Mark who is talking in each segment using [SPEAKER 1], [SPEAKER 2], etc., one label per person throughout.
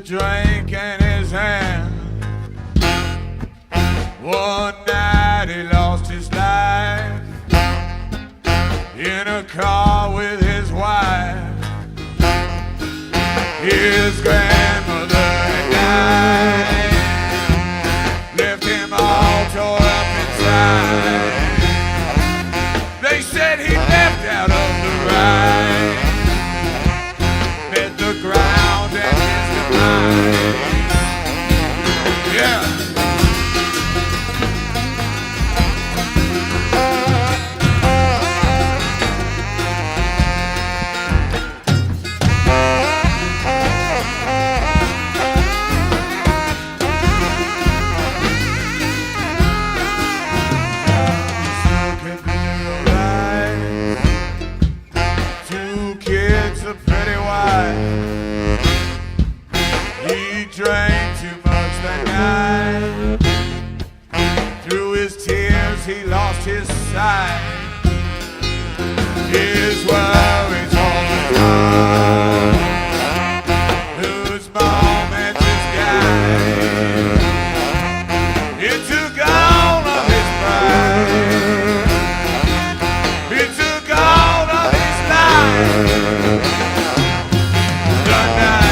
[SPEAKER 1] Drink in his hand. One night he lost his life in a car with his wife. His grandmother had died, left him all tore up inside. They said he left out of the ride, met the ground and yeah. Two kids, a pretty wife. He drank too much that night. Through his tears he lost his sight. His worries all the time. Whose mom had just died. It took all of his pride. It took all of his life. The night.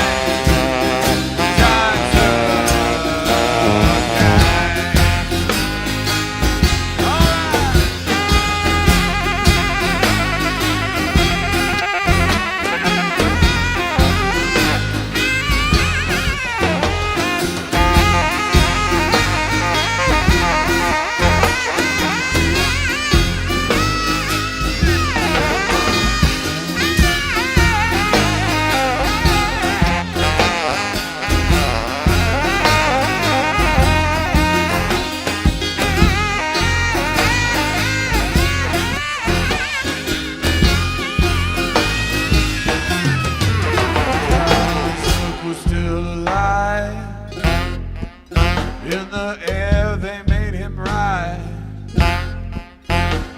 [SPEAKER 1] In the air they made him ride.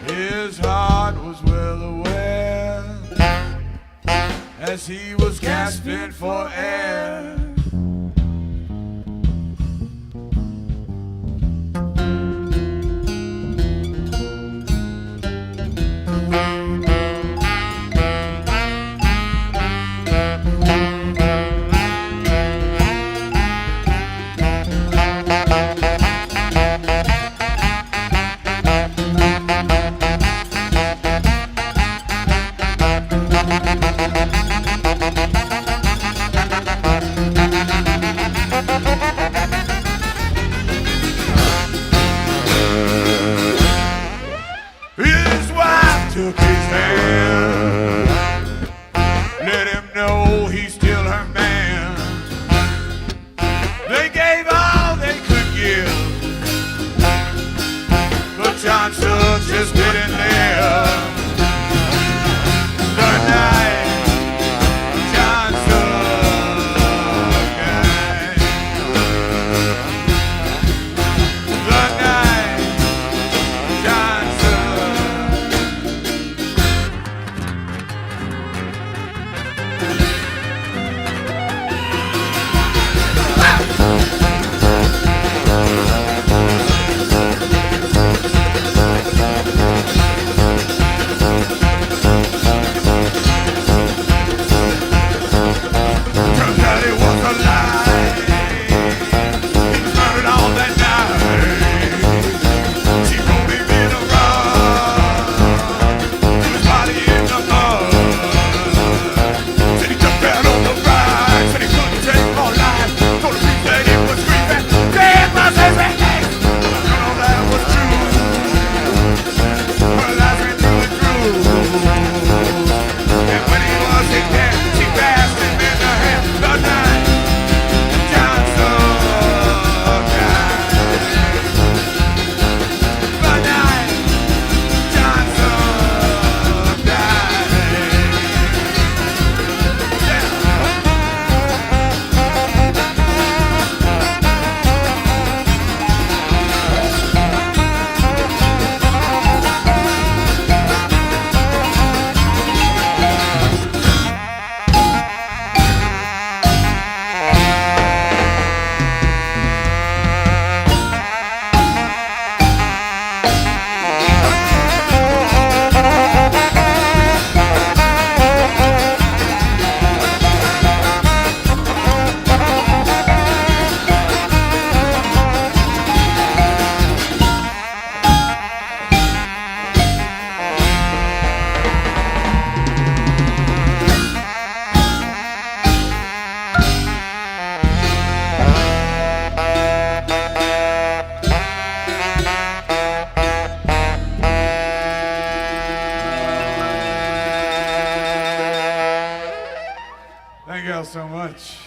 [SPEAKER 1] His heart was well aware as he was gasping for air. y'all so much.